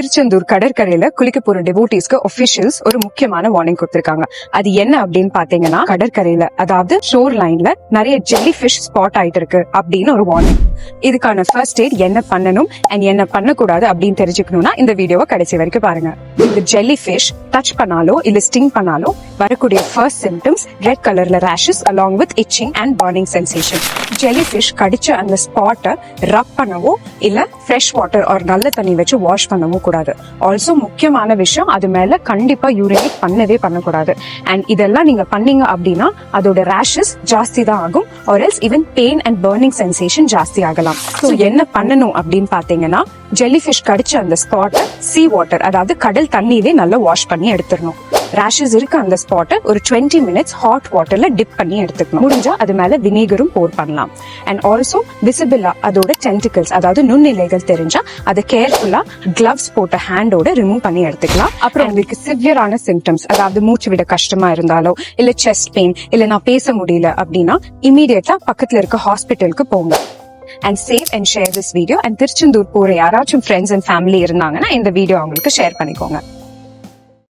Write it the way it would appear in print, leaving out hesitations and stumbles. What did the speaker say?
திருச்செந்தூர் கடற்கரையில குளிக்க போற டிவோட்டீஸ்க்கு ஒபிஷியல்ஸ் ஒரு முக்கியமான வார்னிங் கொடுத்திருக்காங்க. அது என்ன அப்படின்னு பாத்தீங்கன்னா, கடற்கரையில அதாவது ஷோர் லைன்ல நிறைய ஜெல்லி ஃபிஷ் ஸ்பாட் ஆயிட்டு இருக்கு அப்படின்னு ஒரு வார்னிங். இதுக்கான ஃபர்ஸ்ட் எய்ட் என்ன பண்ணணும் அண்ட் என்ன பண்ணக்கூடாது அப்படின்னு தெரிஞ்சுக்கணும்னா இந்த வீடியோவை கடைசி வரைக்கும் பாருங்க. இந்த ஜெல்லி ஃபிஷ் டச் பண்ணாலோ இல்ல ஸ்டிங் பண்ணாலோ வரக்கூடிய ஃபர்ஸ்ட் சிம்டம்ஸ் ரெட் கலர்ல rashes along with itching and burning sensation. Jelly fish கடிச்ச அந்த ஸ்பாட்டை ரப் பண்ணவோ இல்ல ஃப்ரெஷ் வாட்டர் ஒரு நல்ல தண்ணி வச்சு வாஷ் பண்ணவும் கூடாது. ஆல்சோ முக்கியமான விஷயம், அது மேல கண்டிப்பா யூரினேட் பண்ணவே பண்ணக்கூடாது. அண்ட் இதெல்லாம் நீங்க பண்ணீங்க அப்படின்னா அதோட ரேஷஸ் ஜாஸ்தி தான் ஆகும், or else even pain and burning sensation ஜாஸ்தி ஆகலாம். ஸோ என்ன பண்ணணும் அப்படின்னு பாத்தீங்கன்னா, ஜெல்லி ஃபிஷ் கடிச்ச அந்த ஸ்பாட்டை சீ வாட்டர் அதாவது கடல் தண்ணியிலே நல்லா வாஷ் பண்ணி எடுத்துடணும். ரேஷஸ் இருக்க அந்த ஸ்பாட்டை ஒரு 20 மினிட்ஸ் ஹாட் வாட்டர்ல டிப் பண்ணி எடுத்துக்கணும். முடிஞ்சா அது மேல வினீகரும் போர் பண்ணலாம். அண்ட் ஆல்சோ விசிபிளா அதோட டென்டிகல்ஸ் அதாவது நுண்ணிலைகள் தெரிஞ்சா அதை கேர்ஃபுல்லா கிளவ்ஸ் போட்ட ஹேண்டோட ரிமூவ் பண்ணி எடுத்துக்கலாம். அப்புறம் உங்களுக்கு சிவியரான சிம்டம்ஸ் அதாவது மூச்சு விட கஷ்டமா இருந்தாலோ இல்ல செஸ்ட் பெயின் இல்ல நான் பேச முடியல அப்படின்னா இமீடியட்டா பக்கத்துல இருக்க ஹாஸ்பிட்டலுக்கு போங்க. And save and share this video. And Tiruchendur போற யாராச்சும் ஃப்ரெண்ட்ஸ் அண்ட் ஃபேமிலி இருந்தாங்கன்னா இந்த வீடியோ அவங்களுக்கு ஷேர் பண்ணிக்கோங்க.